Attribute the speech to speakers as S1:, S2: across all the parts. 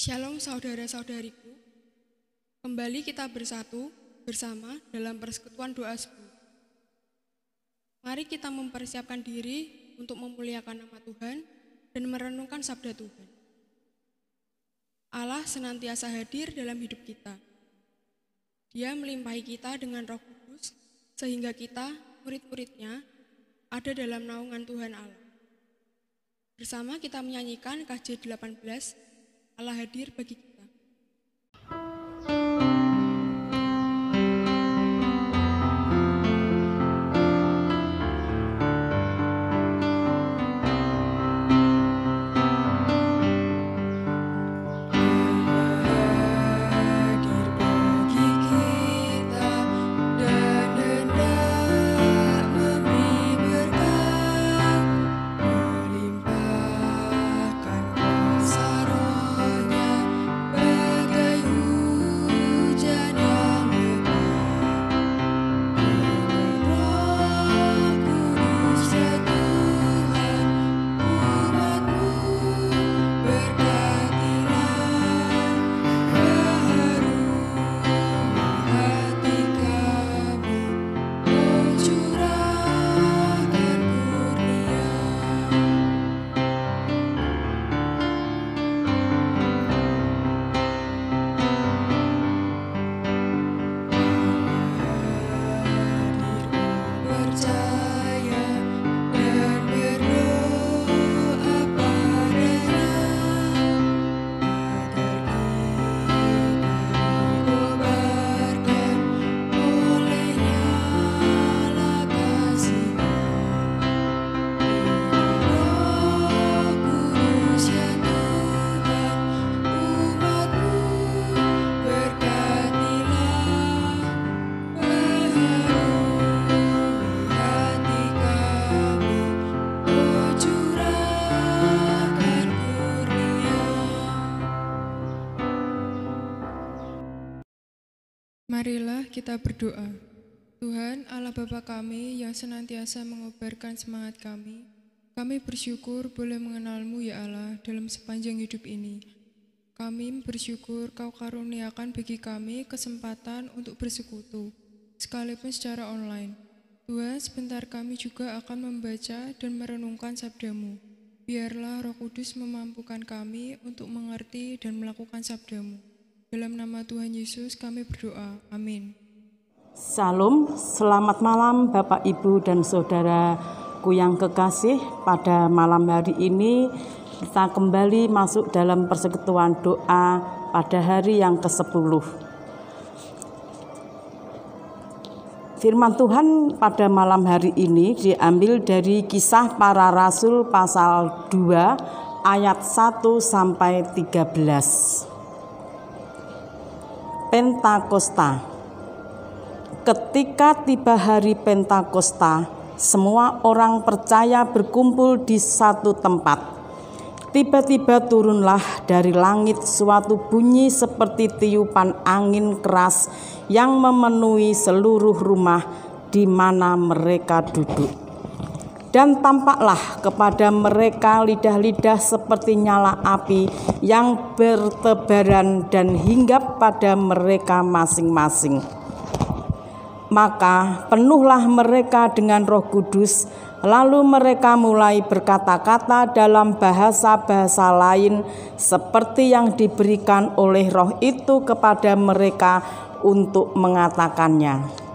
S1: Shalom saudara-saudariku, kembali kita bersatu bersama dalam persekutuan doa subuh. Mari kita mempersiapkan diri untuk memuliakan nama Tuhan dan merenungkan sabda Tuhan. Allah senantiasa hadir dalam hidup kita. Dia melimpahi kita dengan Roh Kudus sehingga kita, murid-muridnya, ada dalam naungan Tuhan Allah. Bersama kita menyanyikan KJ 18, Allah hadir bagi kita.
S2: Marilah kita berdoa. Tuhan Allah Bapa kami yang senantiasa mengobarkan semangat kami bersyukur boleh mengenal-Mu ya Allah dalam sepanjang hidup ini. Kami bersyukur Kau karuniakan bagi kami kesempatan untuk bersekutu, sekalipun secara online. Tuhan, sebentar kami juga akan membaca dan merenungkan sabda-Mu. Biarlah Roh Kudus memampukan kami untuk mengerti dan melakukan sabda-Mu. Dalam nama Tuhan Yesus kami berdoa. Amin.
S3: Salam, selamat malam Bapak, Ibu, dan Saudaraku yang kekasih. Pada malam hari ini kita kembali masuk dalam persekutuan doa pada hari yang ke-10. Firman Tuhan pada malam hari ini diambil dari Kisah Para Rasul pasal 2 ayat 1 sampai 13. Pentakosta. Ketika tiba hari Pentakosta, semua orang percaya berkumpul di satu tempat. Tiba-tiba turunlah dari langit suatu bunyi seperti tiupan angin keras yang memenuhi seluruh rumah di mana mereka duduk. Dan tampaklah kepada mereka lidah-lidah seperti nyala api yang bertebaran dan hinggap pada mereka masing-masing. Maka penuhlah mereka dengan Roh Kudus, lalu mereka mulai berkata-kata dalam bahasa-bahasa lain seperti yang diberikan oleh Roh itu kepada mereka untuk mengatakannya.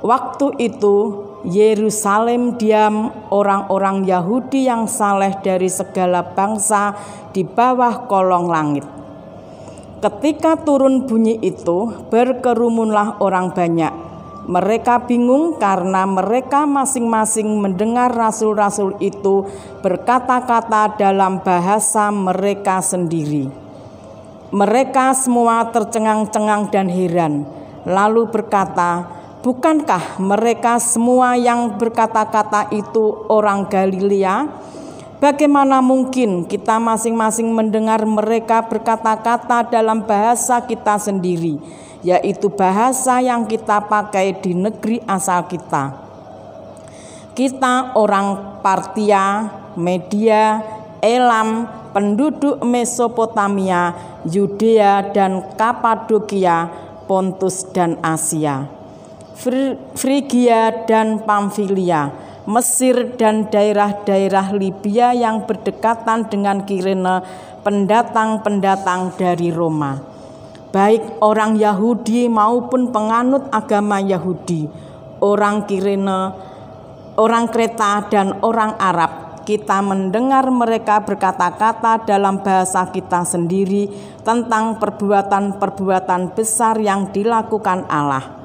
S3: Waktu itu Yerusalem diam orang-orang Yahudi yang saleh dari segala bangsa di bawah kolong langit. Ketika turun bunyi itu, berkerumunlah orang banyak. Mereka bingung karena mereka masing-masing mendengar rasul-rasul itu berkata-kata dalam bahasa mereka sendiri. Mereka semua tercengang-cengang dan heran, lalu berkata, "Bukankah mereka semua yang berkata-kata itu orang Galilea? Bagaimana mungkin kita masing-masing mendengar mereka berkata-kata dalam bahasa kita sendiri, yaitu bahasa yang kita pakai di negeri asal kita? Kita orang Partia, Media, Elam, penduduk Mesopotamia, Yudea dan Kapadokia, Pontus dan Asia, Frigia dan Pamfilia, Mesir dan daerah-daerah Libya yang berdekatan dengan Kirene, pendatang-pendatang dari Roma, baik orang Yahudi maupun penganut agama Yahudi, orang Kirene, orang Kreta dan orang Arab. Kita mendengar mereka berkata-kata dalam bahasa kita sendiri tentang perbuatan-perbuatan besar yang dilakukan Allah.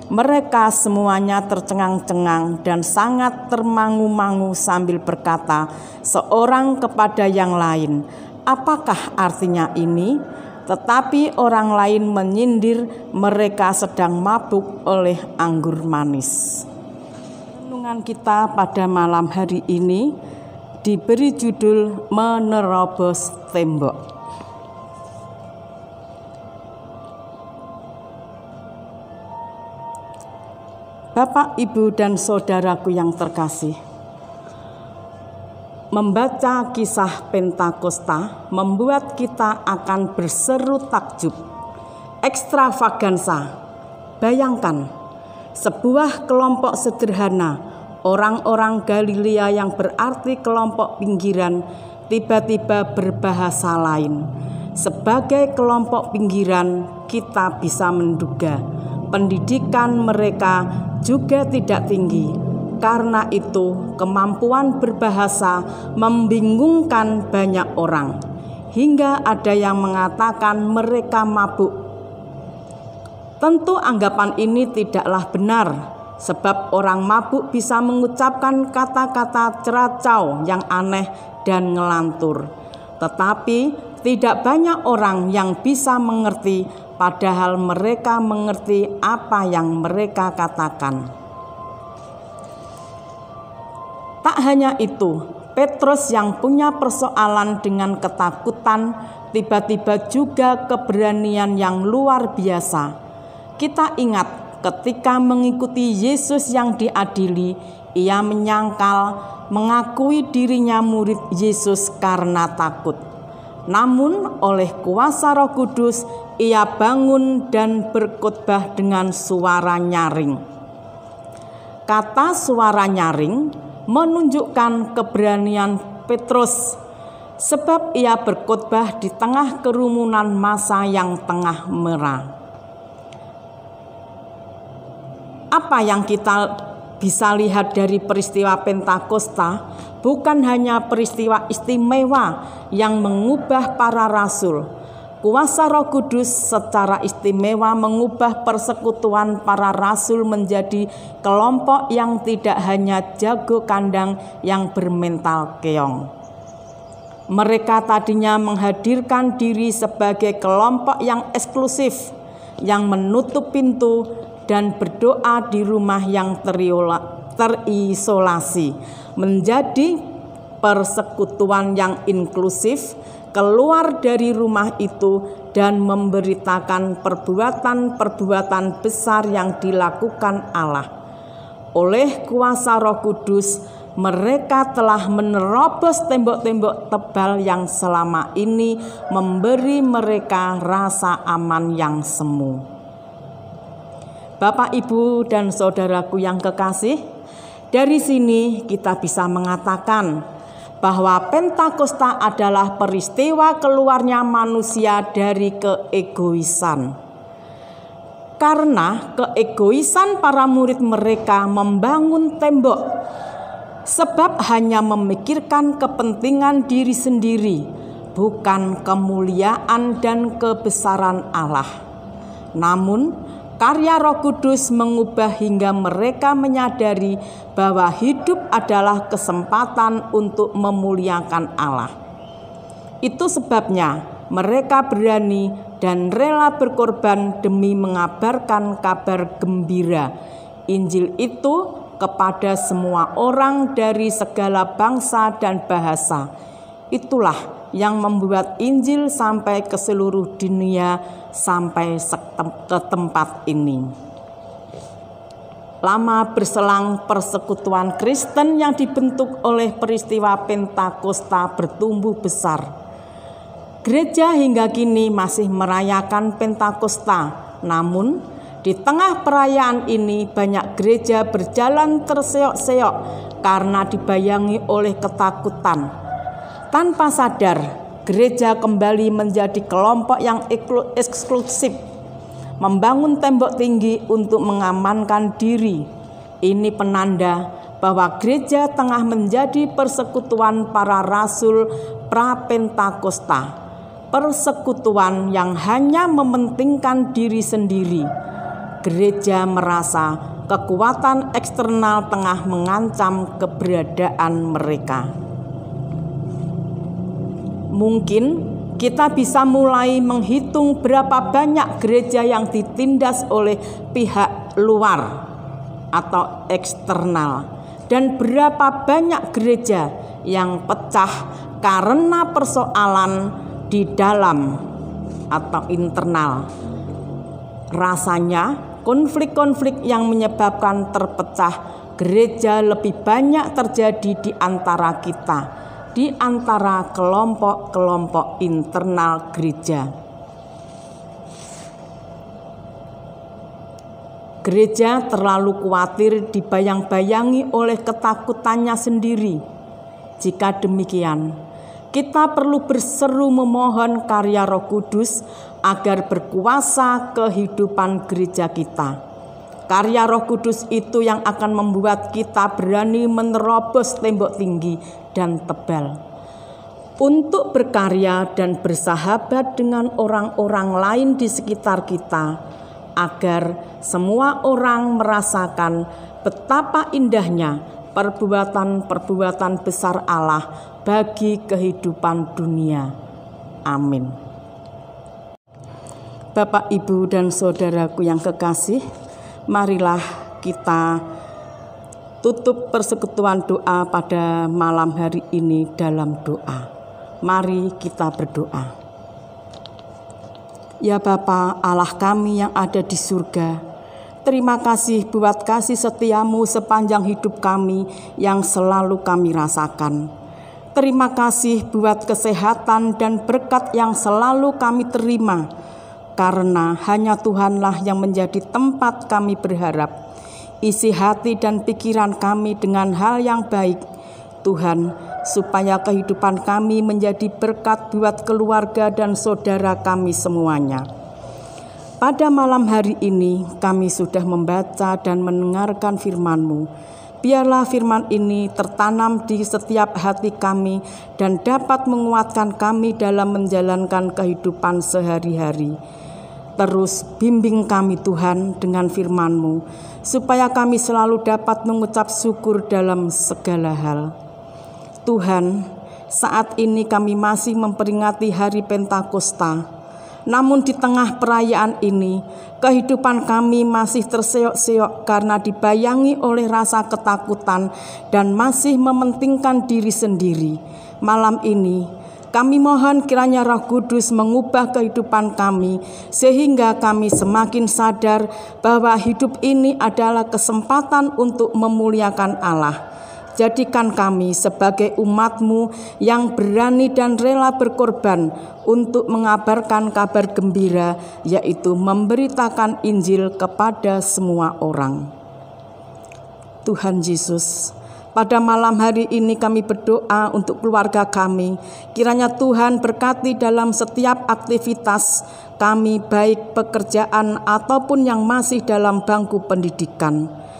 S3: Mereka semuanya tercengang-cengang dan sangat termangu-mangu sambil berkata seorang kepada yang lain, "Apakah artinya ini?" Tetapi orang lain menyindir mereka sedang mabuk oleh anggur manis. Renungan kita pada malam hari ini diberi judul Menerobos Tembok. Bapak, Ibu, dan saudaraku yang terkasih, membaca kisah Pentakosta membuat kita akan berseru takjub, ekstravagansa. Bayangkan, sebuah kelompok sederhana, orang-orang Galilea yang berarti kelompok pinggiran, tiba-tiba berbahasa lain. Sebagai kelompok pinggiran, kita bisa menduga pendidikan mereka juga tidak tinggi. Karena itu, kemampuan berbahasa membingungkan banyak orang, hingga ada yang mengatakan mereka mabuk. Tentu anggapan ini tidaklah benar, sebab orang mabuk bisa mengucapkan kata-kata ceracau yang aneh dan ngelantur. Tetapi tidak banyak orang yang bisa mengerti, padahal mereka mengerti apa yang mereka katakan. Tak hanya itu, Petrus yang punya persoalan dengan ketakutan, tiba-tiba juga keberanian yang luar biasa. Kita ingat ketika mengikuti Yesus yang diadili, ia menyangkal, mengakui dirinya murid Yesus karena takut. Namun oleh kuasa Roh Kudus, ia bangun dan berkhotbah dengan suara nyaring. Kata suara nyaring menunjukkan keberanian Petrus, sebab ia berkhotbah di tengah kerumunan massa yang tengah merah. Apa yang kita bisa lihat dari peristiwa Pentakosta bukan hanya peristiwa istimewa yang mengubah para rasul. Kuasa Roh Kudus secara istimewa mengubah persekutuan para rasul menjadi kelompok yang tidak hanya jago kandang yang bermental keong. Mereka tadinya menghadirkan diri sebagai kelompok yang eksklusif, yang menutup pintu dan berdoa di rumah yang terisolasi, menjadi persekutuan yang inklusif, keluar dari rumah itu dan memberitakan perbuatan-perbuatan besar yang dilakukan Allah. Oleh kuasa Roh Kudus, mereka telah menerobos tembok-tembok tebal yang selama ini memberi mereka rasa aman yang semu. Bapak, Ibu, dan saudaraku yang kekasih, dari sini kita bisa mengatakan bahwa Pentakosta adalah peristiwa keluarnya manusia dari keegoisan. Karena keegoisan para murid mereka membangun tembok, sebab hanya memikirkan kepentingan diri sendiri, bukan kemuliaan dan kebesaran Allah. Namun, karya Roh Kudus mengubah hingga mereka menyadari bahwa hidup adalah kesempatan untuk memuliakan Allah. Itu sebabnya mereka berani dan rela berkorban demi mengabarkan kabar gembira Injil itu kepada semua orang dari segala bangsa dan bahasa. Itulah yang membuat Injil sampai ke seluruh dunia, sampai ke tempat ini. Lama berselang, persekutuan Kristen yang dibentuk oleh peristiwa Pentakosta bertumbuh besar. Gereja hingga kini masih merayakan Pentakosta, namun di tengah perayaan ini banyak gereja berjalan terseok-seok karena dibayangi oleh ketakutan. Tanpa sadar, gereja kembali menjadi kelompok yang eksklusif, membangun tembok tinggi untuk mengamankan diri. Ini penanda bahwa gereja tengah menjadi persekutuan para rasul pra-Pentakosta, persekutuan yang hanya mementingkan diri sendiri. Gereja merasa kekuatan eksternal tengah mengancam keberadaan mereka. Mungkin kita bisa mulai menghitung berapa banyak gereja yang ditindas oleh pihak luar atau eksternal, dan berapa banyak gereja yang pecah karena persoalan di dalam atau internal. Rasanya konflik-konflik yang menyebabkan terpecah gereja lebih banyak terjadi di antara kita, di antara kelompok-kelompok internal gereja. Gereja terlalu khawatir dibayang-bayangi oleh ketakutannya sendiri. Jika demikian, kita perlu berseru memohon karya Roh Kudus agar berkuasa kehidupan gereja kita. Karya Roh Kudus itu yang akan membuat kita berani menerobos tembok tinggi dan tebal untuk berkarya dan bersahabat dengan orang-orang lain di sekitar kita, agar semua orang merasakan betapa indahnya perbuatan-perbuatan besar Allah bagi kehidupan dunia. Amin. Bapak, Ibu, dan saudaraku yang kekasih, marilah kita tutup persekutuan doa pada malam hari ini dalam doa. Mari kita berdoa. Ya Bapa Allah kami yang ada di surga, terima kasih buat kasih setiamu sepanjang hidup kami yang selalu kami rasakan. Terima kasih buat kesehatan dan berkat yang selalu kami terima, karena hanya Tuhanlah yang menjadi tempat kami berharap. Isi hati dan pikiran kami dengan hal yang baik, Tuhan, supaya kehidupan kami menjadi berkat buat keluarga dan saudara kami semuanya. Pada malam hari ini kami sudah membaca dan mendengarkan firman-Mu. Biarlah firman ini tertanam di setiap hati kami dan dapat menguatkan kami dalam menjalankan kehidupan sehari-hari. Terus bimbing kami Tuhan dengan firman-Mu, supaya kami selalu dapat mengucap syukur dalam segala hal. Tuhan, saat ini kami masih memperingati hari Pentakosta. Namun di tengah perayaan ini, kehidupan kami masih terseok-seok karena dibayangi oleh rasa ketakutan dan masih mementingkan diri sendiri. Malam ini, kami mohon kiranya Roh Kudus mengubah kehidupan kami, sehingga kami semakin sadar bahwa hidup ini adalah kesempatan untuk memuliakan Allah. Jadikan kami sebagai umat-Mu yang berani dan rela berkorban untuk mengabarkan kabar gembira, yaitu memberitakan Injil kepada semua orang. Tuhan Yesus, pada malam hari ini kami berdoa untuk keluarga kami. Kiranya Tuhan berkati dalam setiap aktivitas kami, baik pekerjaan ataupun yang masih dalam bangku pendidikan.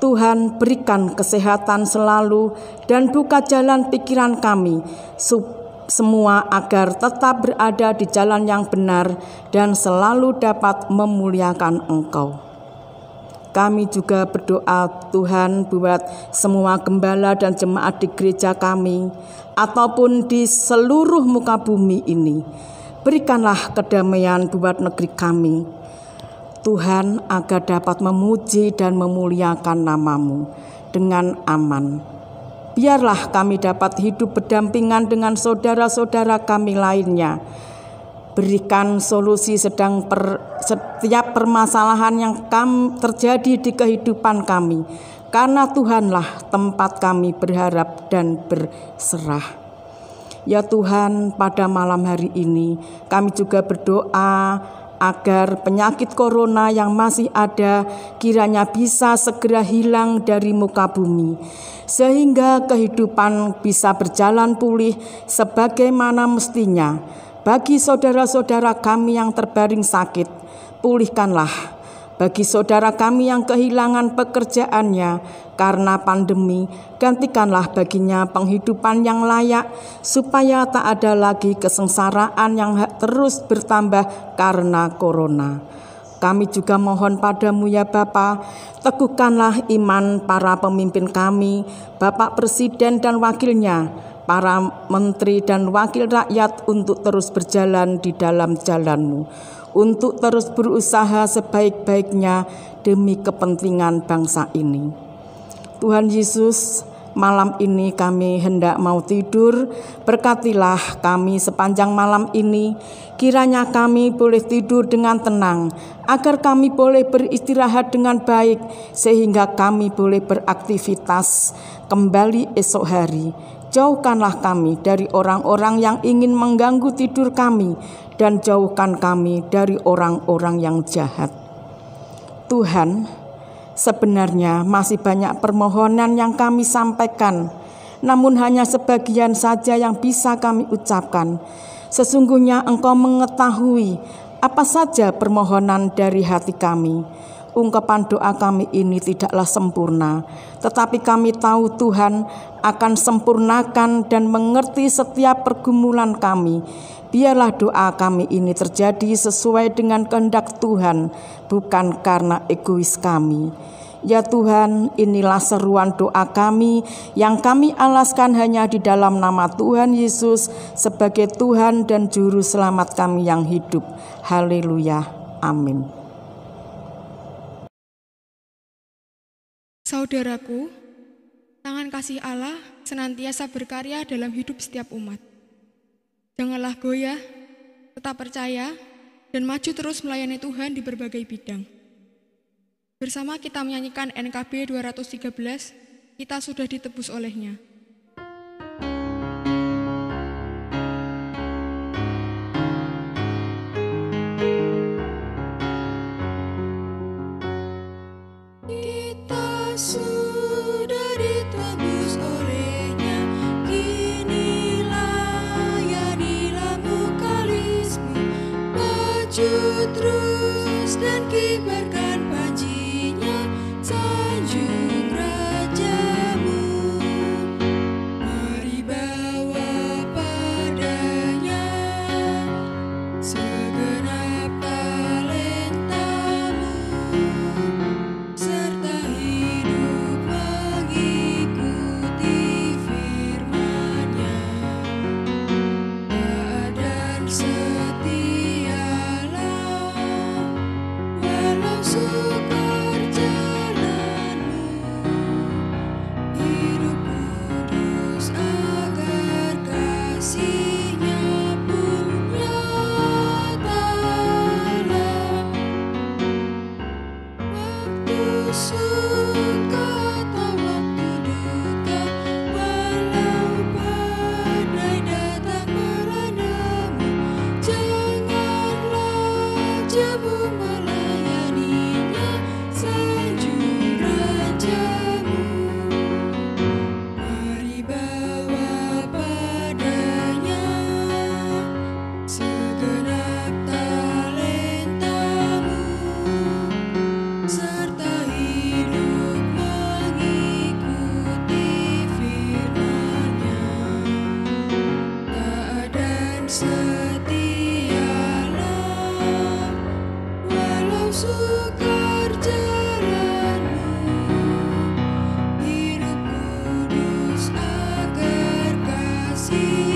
S3: Tuhan, berikan kesehatan selalu dan buka jalan pikiran kami semua agar tetap berada di jalan yang benar dan selalu dapat memuliakan Engkau. Kami juga berdoa Tuhan buat semua gembala dan jemaat di gereja kami ataupun di seluruh muka bumi ini. Berikanlah kedamaian buat negeri kami, Tuhan, agar dapat memuji dan memuliakan nama-Mu dengan aman. Biarlah kami dapat hidup berdampingan dengan saudara-saudara kami lainnya. Berikan solusi setiap permasalahan yang terjadi di kehidupan kami, karena Tuhanlah tempat kami berharap dan berserah. Ya Tuhan, pada malam hari ini kami juga berdoa agar penyakit corona yang masih ada kiranya bisa segera hilang dari muka bumi, sehingga kehidupan bisa berjalan pulih sebagaimana mestinya. Bagi saudara-saudara kami yang terbaring sakit, pulihkanlah. Bagi saudara kami yang kehilangan pekerjaannya karena pandemi, gantikanlah baginya penghidupan yang layak, supaya tak ada lagi kesengsaraan yang terus bertambah karena corona. Kami juga mohon padamu ya Bapa, teguhkanlah iman para pemimpin kami, Bapak Presiden dan wakilnya, para menteri dan wakil rakyat untuk terus berjalan di dalam jalan-Mu, untuk terus berusaha sebaik-baiknya demi kepentingan bangsa ini. Tuhan Yesus, malam ini kami hendak mau tidur, berkatilah kami sepanjang malam ini, kiranya kami boleh tidur dengan tenang, agar kami boleh beristirahat dengan baik, sehingga kami boleh beraktivitas kembali esok hari. Jauhkanlah kami dari orang-orang yang ingin mengganggu tidur kami, dan jauhkan kami dari orang-orang yang jahat. Tuhan, sebenarnya masih banyak permohonan yang kami sampaikan, namun hanya sebagian saja yang bisa kami ucapkan. Sesungguhnya Engkau mengetahui apa saja permohonan dari hati kami. Ungkapan doa kami ini tidaklah sempurna, tetapi kami tahu Tuhan akan sempurnakan dan mengerti setiap pergumulan kami. Biarlah doa kami ini terjadi sesuai dengan kehendak Tuhan, bukan karena egois kami. Ya Tuhan, inilah seruan doa kami yang kami alaskan hanya di dalam nama Tuhan Yesus sebagai Tuhan dan Juru Selamat kami yang hidup. Haleluya. Amin.
S1: Saudaraku, tangan kasih Allah senantiasa berkarya dalam hidup setiap umat. Janganlah goyah, tetap percaya, dan maju terus melayani Tuhan di berbagai bidang. Bersama kita menyanyikan NKB 213, kita sudah ditebus olehnya.
S4: Kita sudah ditebus olehnya, kini layanilah mukalismu, maju terus dan kibarkan panjinya, sanjung rajamu. Mari bawa padanya segenap talentamu, serta hidup mengikuti firman-Nya. Taat dan setialah, walau sukar jalanmu. Hidup kudus agar kasih-Nya pun nyatalah. Waktu suka atau waktu duka, walau badai datang melanda-Mu, janganlah jemu melayaninya, sanjung rajamu. Mari bawa padanya segenap talentamu, serta hidup mengikuti firman-Nya. Taat dan setialah, walau sukar jalanmu. Hidup kudus agar kasih